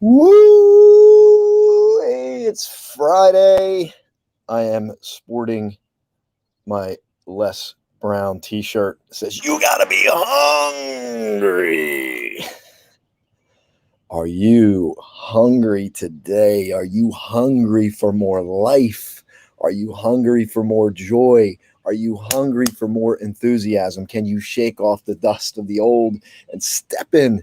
Woo! Hey, it's Friday. I am sporting my Les Brown t-shirt. It says, "You gotta be hungry." Are you hungry today? Are you hungry for more life? Are you hungry for more joy? Are you hungry for more enthusiasm? Can you shake off the dust of the old and step in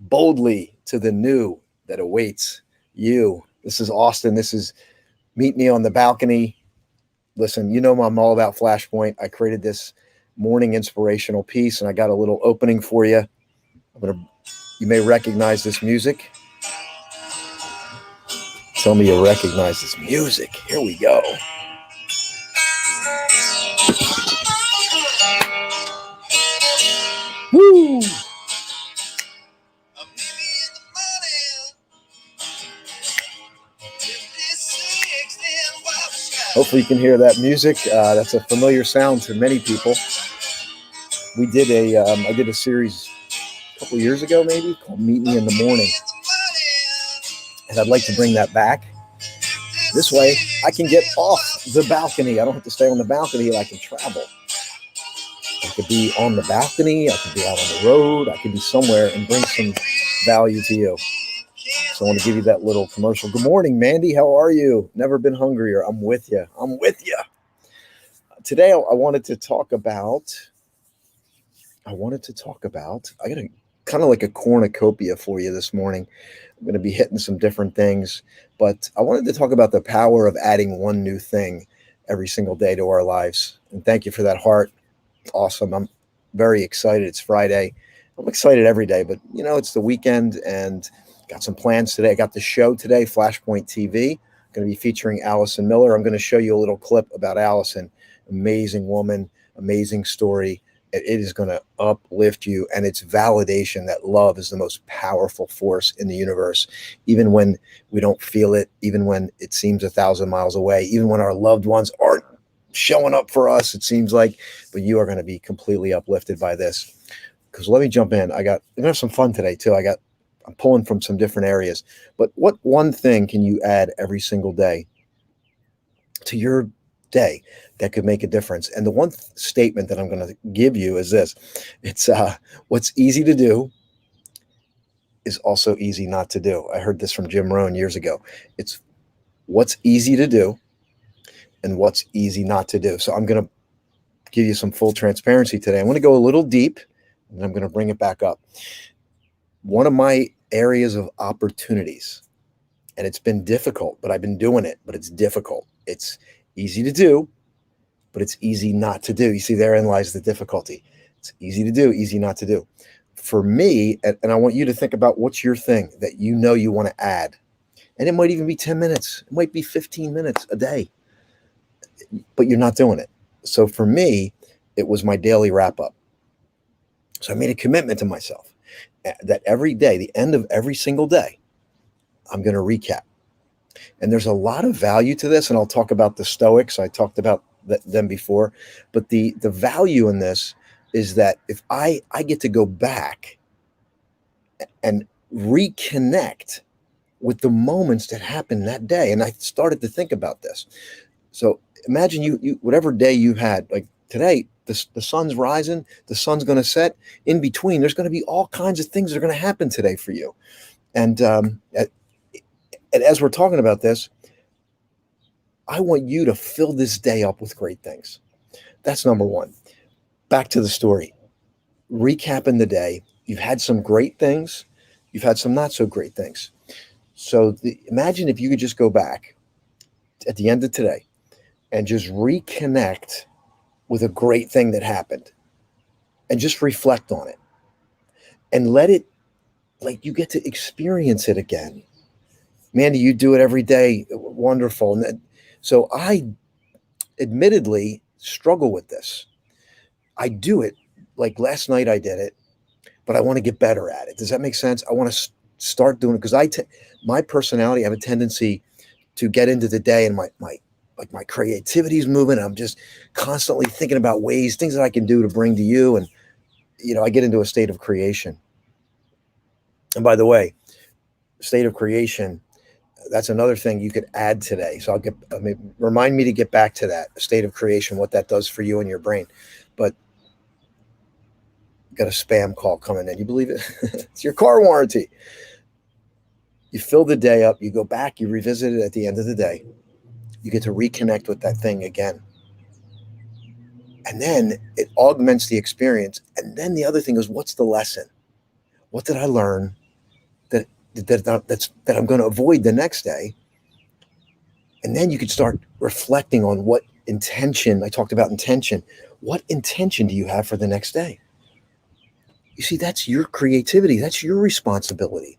boldly to the new that awaits you? This is Austin. This is Meet Me on the Balcony. Listen, you know I'm all about Flashpoint. I created this morning inspirational piece, and I got a little opening for you. You may recognize this music. Tell me you recognize this music. Here we go. Woo! Hopefully you can hear that music. That's a familiar sound to many people. I did a series a couple years ago, maybe, called Meet Me in the Morning. And I'd like to bring that back. This way, I can get off the balcony. I don't have to stay on the balcony. I can travel. I could be on the balcony. I could be out on the road. I could be somewhere and bring some value to you. So I want to give you that little commercial. Good morning, Mandy. How are you? Never been hungrier. I'm with you. I'm with you. Today, I wanted to talk about, I got a kind of like a cornucopia for you this morning. I'm going to be hitting some different things, but I wanted to talk about the power of adding one new thing every single day to our lives. And thank you for that heart. Awesome. I'm very excited. It's Friday. I'm excited every day, but it's the weekend and got some plans today. I got the show today, Flashpoint TV. Going to be featuring Allison Miller. I'm going to show you a little clip about Allison. Amazing woman, amazing story. It is going to uplift you, and it's validation that love is the most powerful force in the universe, even when we don't feel it, even when it seems 1,000 miles away, even when our loved ones aren't showing up for us, it seems like, but you are going to be completely uplifted by this. Because let me jump in. We're going to have some fun today, too. I'm pulling from some different areas, but what one thing can you add every single day to your day that could make a difference? And the one statement that I'm going to give you is this. It's what's easy to do is also easy not to do. I heard this from Jim Rohn years ago. It's what's easy to do and what's easy not to do. So I'm going to give you some full transparency today. I'm going to go a little deep, and I'm going to bring it back up. One of my areas of opportunities, and it's been difficult, but I've been doing it, but it's difficult. It's easy to do, but it's easy not to do. You see, therein lies the difficulty. It's easy to do, easy not to do. For me, and I want you to think about what's your thing that you want to add. And it might even be 10 minutes. It might be 15 minutes a day, but you're not doing it. So for me, it was my daily wrap up. So I made a commitment to myself that every day, the end of every single day, I'm going to recap. And there's a lot of value to this, and I'll talk about the Stoics. I talked about them before, but the value in this is that if I get to go back and reconnect with the moments that happened that day. And I started to think about this. So imagine you whatever day you had, like today, the sun's rising, the sun's going to set. In between, there's going to be all kinds of things that are going to happen today for you. And as we're talking about this, I want you to fill this day up with great things. That's number one. Back to the story. Recapping the day. You've had some great things. You've had some not so great things. So imagine if you could just go back at the end of today and just reconnect with a great thing that happened and just reflect on it and let it, like, you get to experience it again. Mandy, you do it every day. Wonderful. And so I admittedly struggle with this. I do it, like last night I did it, but I want to get better at it. Does that make sense? I want to start doing it because my personality, I have a tendency to get into the day and my creativity is moving. I'm just constantly thinking about things that I can do to bring to you. And, I get into a state of creation. And by the way, state of creation, that's another thing you could add today. So remind me to get back to that state of creation, what that does for you and your brain. But got a spam call coming in. You believe it? It's your car warranty. You fill the day up, you go back, you revisit it at the end of the day. You get to reconnect with that thing again. And then it augments the experience. And then the other thing is, what's the lesson? What did I learn that I'm going to avoid the next day? And then you can start reflecting on what intention, I talked about intention. What intention do you have for the next day? You see, that's your creativity. That's your responsibility.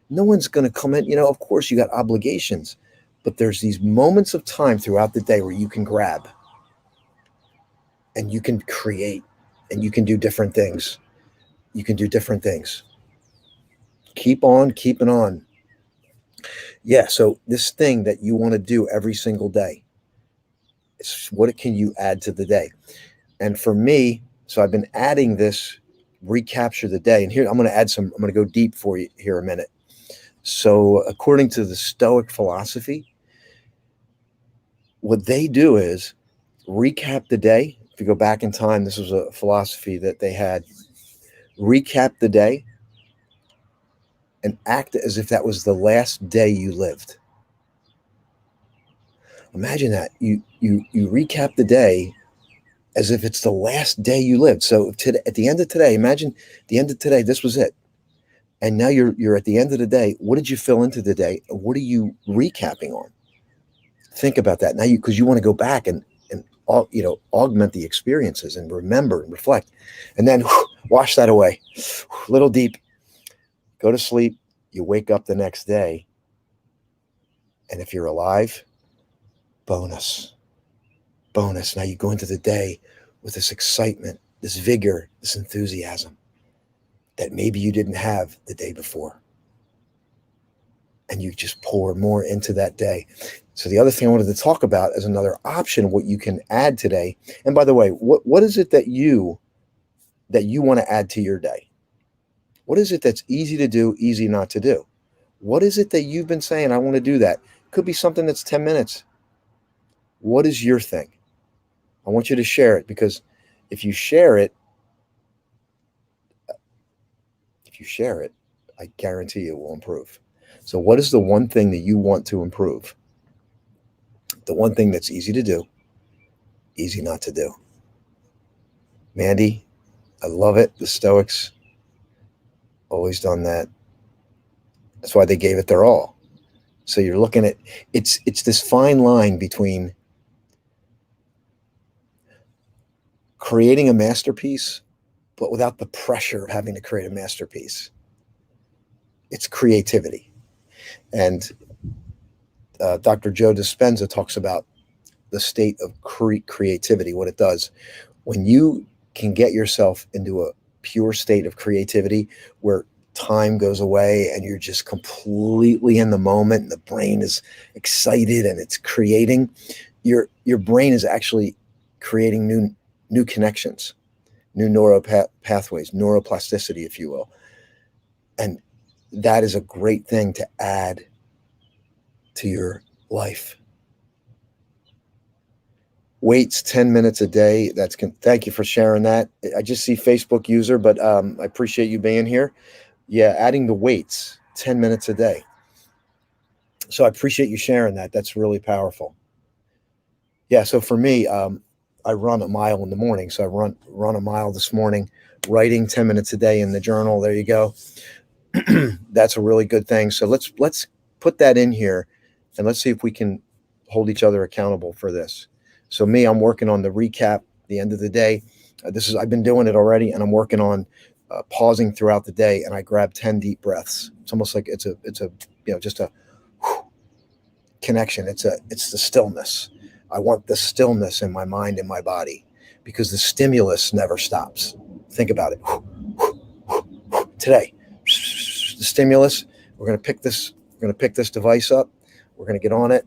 No one's going to come in. Of course, you got obligations, but there's these moments of time throughout the day where you can grab and you can create and you can do different things. You can do different things. Keep on keeping on. Yeah, so this thing that you want to do every single day, it's what can you add to the day? And for me, so I've been adding this recapture the day. And here, I'm going to go deep for you here a minute. So according to the Stoic philosophy, what they do is recap the day. If you go back in time, this was a philosophy that they had. Recap the day and act as if that was the last day you lived. Imagine that. You recap the day as if it's the last day you lived. So at the end of today, imagine the end of today, this was it. And now you're at the end of the day. What did you fill into the day? What are you recapping on? Think about that now, because you want to go back and augment the experiences and remember and reflect, and then wash that away. Little deep. Go to sleep. You wake up the next day, and if you're alive, bonus. Now you go into the day with this excitement, this vigor, this enthusiasm that maybe you didn't have the day before. And you just pour more into that day. So the other thing I wanted to talk about is another option, what you can add today. And by the way, what is it that you want to add to your day? What is it that's easy to do, easy not to do? What is it that you've been saying, I want to do that? Could be something that's 10 minutes. What is your thing? I want you to share it, because if you share it, I guarantee you it will improve. So what is the one thing that you want to improve? The one thing that's easy to do, easy not to do. Mandy, I love it. The Stoics, always done that. That's why they gave it their all. So you're looking at, it's this fine line between creating a masterpiece, but without the pressure of having to create a masterpiece. It's creativity. And Dr. Joe Dispenza talks about the state of creativity, what it does. When you can get yourself into a pure state of creativity where time goes away and you're just completely in the moment and the brain is excited and it's creating, your brain is actually creating new connections, new neural pathways, neuroplasticity, if you will. And that is a great thing to add to your life. Weights 10 minutes a day. Thank you for sharing that. I just see Facebook user, but I appreciate you being here. Yeah, adding the weights 10 minutes a day. So I appreciate you sharing that. That's really powerful. Yeah, so for me, I run a mile in the morning. So I run a mile this morning, writing 10 minutes a day in the journal. There you go. That's a really good thing. So let's put that in here, and let's see if we can hold each other accountable for this. So me, I'm working on the recap, the end of the day. I've been doing it already, and I'm working on pausing throughout the day, and I grab 10 deep breaths. It's almost like it's a just a connection. It's the stillness. I want the stillness in my mind and my body, because the stimulus never stops. Think about it. Today, the stimulus, we're going to pick this device up. We're going to get on it.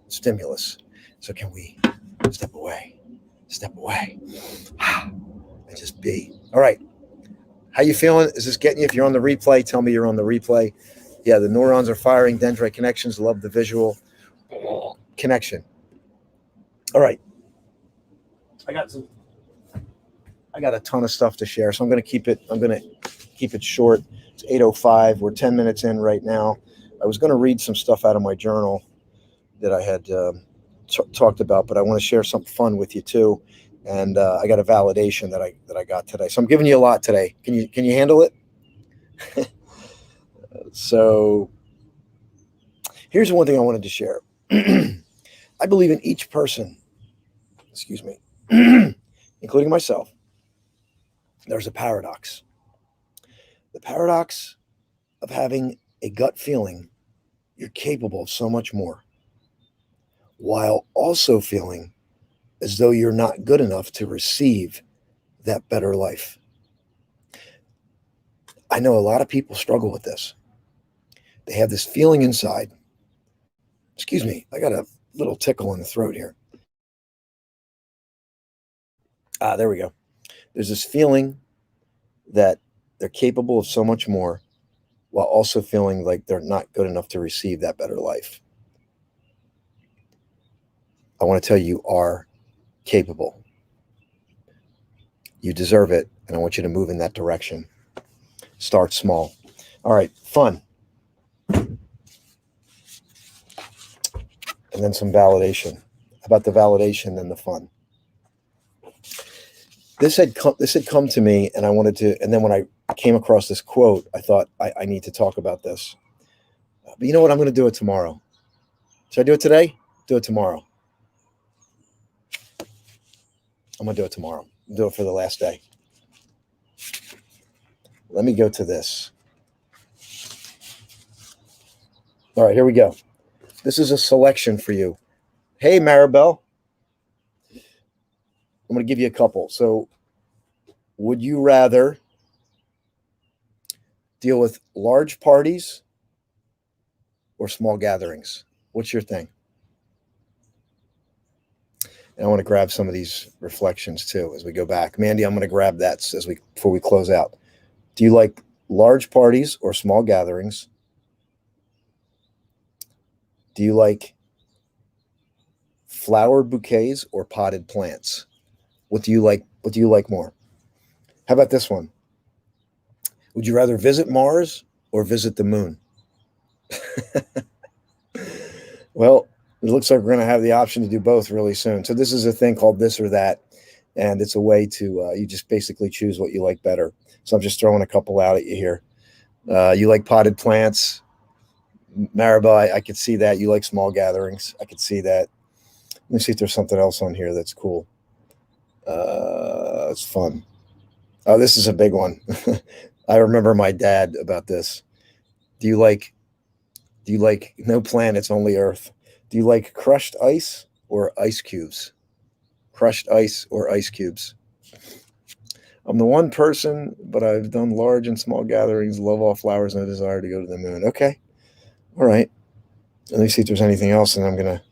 Stimulus. So can we step away, and just be? All right. How you feeling? Is this getting you? If you're on the replay, tell me you're on the replay. Yeah, the neurons are firing, dendrite connections, love the visual connection. All right. I got a ton of stuff to share, so I'm going to keep it short. It's 8:05. We're 10 minutes in right now. I was going to read some stuff out of my journal that I had talked about, but I want to share something fun with you too. And I got a validation that I got today. So I'm giving you a lot today. Can you handle it? So here's one thing I wanted to share. I believe in each person, excuse me, including myself, there's a paradox. The paradox of having a gut feeling you're capable of so much more, while also feeling as though you're not good enough to receive that better life. I know a lot of people struggle with this. They have this feeling inside. Excuse me, I got a little tickle in the throat here. There we go. There's this feeling that they're capable of so much more while also feeling like they're not good enough to receive that better life. I want to tell you, you are capable. You deserve it, and I want you to move in that direction. Start small. All right, fun. And then some validation. How about the validation and the fun? This had come to me, and I wanted to, and then when I came across this quote, I thought I need to talk about this. But you know what? I'm going to do it tomorrow. Should I do it today? Do it tomorrow. I'm going to do it tomorrow. Do it for the last day. Let me go to this. All right, here we go. This is a selection for you. Hey, Maribel. I'm going to give you a couple. So, would you rather deal with large parties or small gatherings? What's your thing? And I want to grab some of these reflections too as we go back. Mandy, I'm going to grab that before we close out. Do you like large parties or small gatherings? Do you like flower bouquets or potted plants? What do you like? What do you like more? How about this one? Would you rather visit Mars or visit the moon? Well, it looks like we're going to have the option to do both really soon. So this is a thing called This or That, and it's a way to you just basically choose what you like better. So I'm just throwing a couple out at you here. You like potted plants, Maribel? I could see that. You like small gatherings. I could see that. Let me see if there's something else on here that's cool. It's fun. Oh, this is a big one. I remember my dad about this. Do you like no planets, only Earth? Do you like crushed ice or ice cubes? Crushed ice or ice cubes? I'm the one person, but I've done large and small gatherings, love all flowers, and a desire to go to the moon. Okay. All right. Let me see if there's anything else, and I'm going to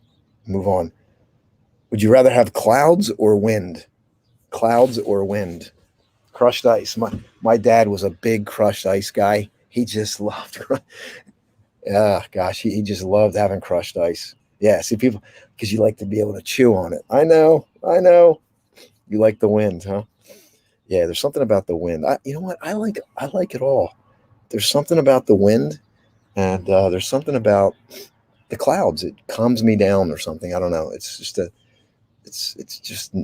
move on. Would you rather have clouds or wind? Clouds or wind? Crushed ice. My dad was a big crushed ice guy. He just loved gosh, he just loved having crushed ice. Yeah, see, people, because you like to be able to chew on it. I know. You like the wind, huh? Yeah, there's something about the wind. You know what? I like it all. There's something about the wind, and there's something about the clouds. It calms me down or something. I don't know. It's just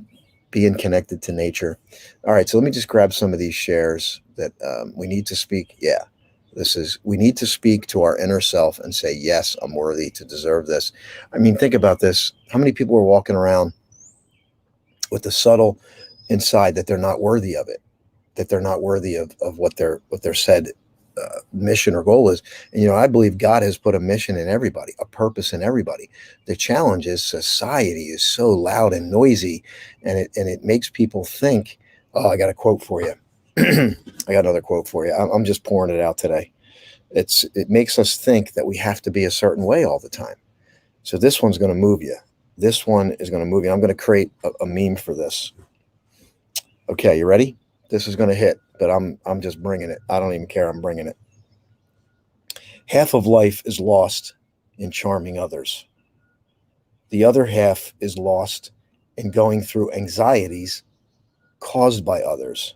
being connected to nature. All right, so let me just grab some of these shares that we need to speak. Yeah. We need to speak to our inner self and say, yes, I'm worthy to deserve this. I mean, think about this. How many people are walking around with the subtle inside that they're not worthy of it, that they're not worthy of what their said mission or goal is? And, I believe God has put a mission in everybody, a purpose in everybody. The challenge is society is so loud and noisy, and it makes people think, oh, I got a quote for you. I got another quote for you. I'm just pouring it out today. It makes us think that we have to be a certain way all the time. So this one's going to move you. This one is going to move you. I'm going to create a meme for this. Okay, you ready? This is going to hit, but I'm just bringing it. I don't even care. I'm bringing it. Half of life is lost in charming others. The other half is lost in going through anxieties caused by others.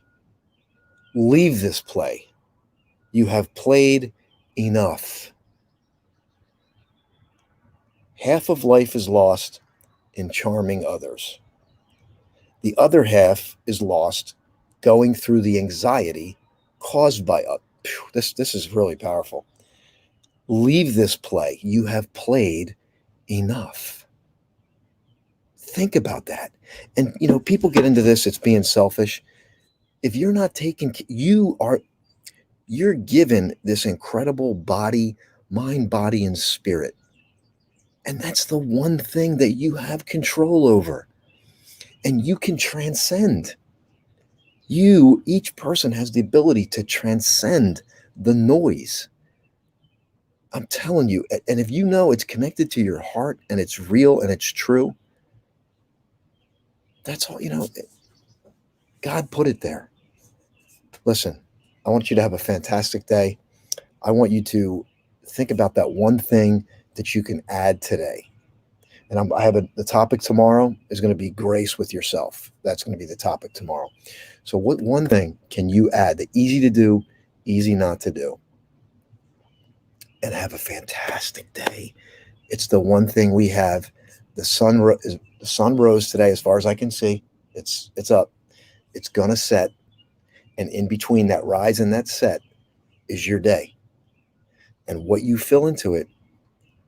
Leave this play. You have played enough. Half of life is lost in charming others. The other half is lost going through the anxiety caused by others. This is really powerful. Leave this play. You have played enough. Think about that. And people get into this, it's being selfish. If you're not taking, you're given this incredible body, mind, body, and spirit. And that's the one thing that you have control over. And you can transcend. Each person has the ability to transcend the noise. I'm telling you, and if you know it's connected to your heart and it's real and it's true, that's all, God put it there. Listen, I want you to have a fantastic day. I want you to think about that one thing that you can add today. And I have the topic tomorrow is going to be grace with yourself. That's going to be the topic tomorrow. So what one thing can you add? The easy to do, easy not to do. And have a fantastic day. It's the one thing we have. The sun rose today, as far as I can see. It's up. It's going to set. And in between that rise and that set is your day. And what you fill into it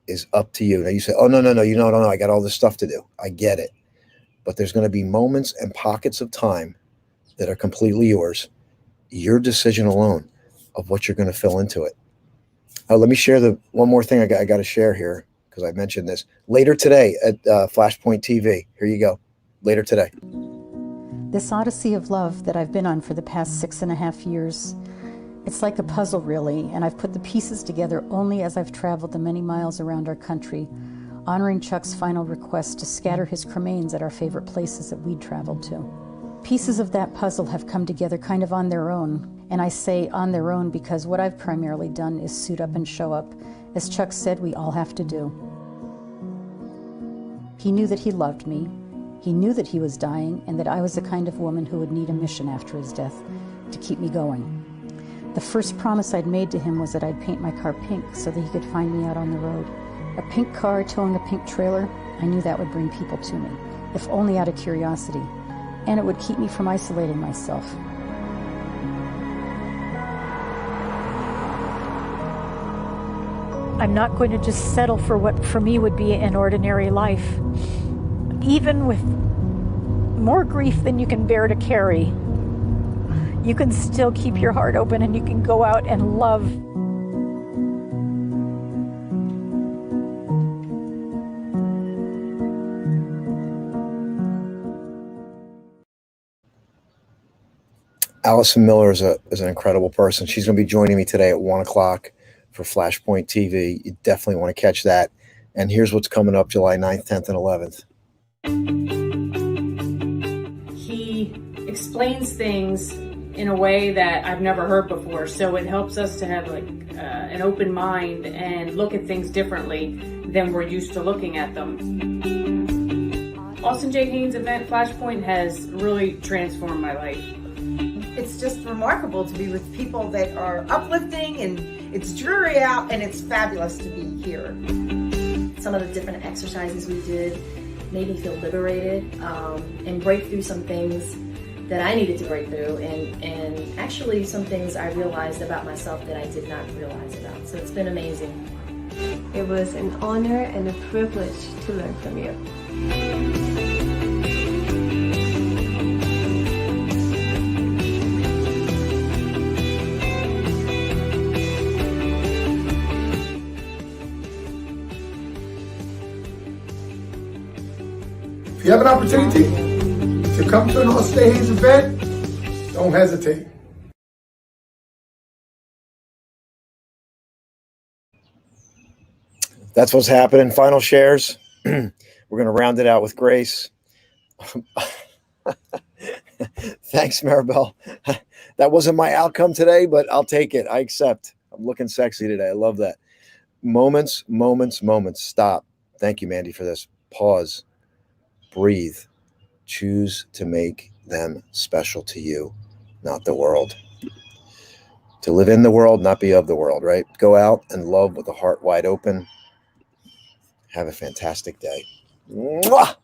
is up to you. Now you say, oh, no, I got all this stuff to do. I get it. But there's going to be moments and pockets of time that are completely yours. Your decision alone of what you're going to fill into it. Let me share one more thing I got to share here, because I mentioned this. Later today at Flashpoint TV. Here you go. Later today. This odyssey of love that I've been on for the past 6.5 years, it's like a puzzle, really, and I've put the pieces together only as I've traveled the many miles around our country, honoring Chuck's final request to scatter his cremains at our favorite places that we'd traveled to. Pieces of that puzzle have come together kind of on their own, and I say on their own because what I've primarily done is suit up and show up, as Chuck said we all have to do. He knew that he loved me. He knew that he was dying and that I was the kind of woman who would need a mission after his death to keep me going. The first promise I'd made to him was that I'd paint my car pink so that he could find me out on the road. A pink car towing a pink trailer, I knew that would bring people to me, if only out of curiosity, and it would keep me from isolating myself. I'm not going to just settle for what for me would be an ordinary life. Even with more grief than you can bear to carry, you can still keep your heart open and you can go out and love. Allison Miller is an incredible person. She's going to be joining me today at 1 o'clock for Flashpoint TV. You definitely want to catch that. And here's what's coming up July 9th, 10th, and 11th. He explains things in a way that I've never heard before, so it helps us to have an open mind and look at things differently than we're used to looking at them. Austin J. Haynes event Flashpoint has really transformed my life. It's just remarkable to be with people that are uplifting, and it's dreary out, and it's fabulous to be here. Some of the different exercises we did made me feel liberated and break through some things that I needed to break through, and actually some things I realized about myself that I did not realize about. So it's been amazing. It was an honor and a privilege to learn from you. If you have an opportunity to come to an Austin J. Haynes event, don't hesitate. That's what's happening. Final shares. We're going to round it out with grace. Thanks, Maribel. That wasn't my outcome today, but I'll take it. I accept. I'm looking sexy today. I love that. Moments, moments, moments. Stop. Thank you, Mandy, for this. Pause. Breathe. Choose to make them special to you, not the world. To live in the world, not be of the world, right? Go out and love with a heart wide open. Have a fantastic day. Mwah!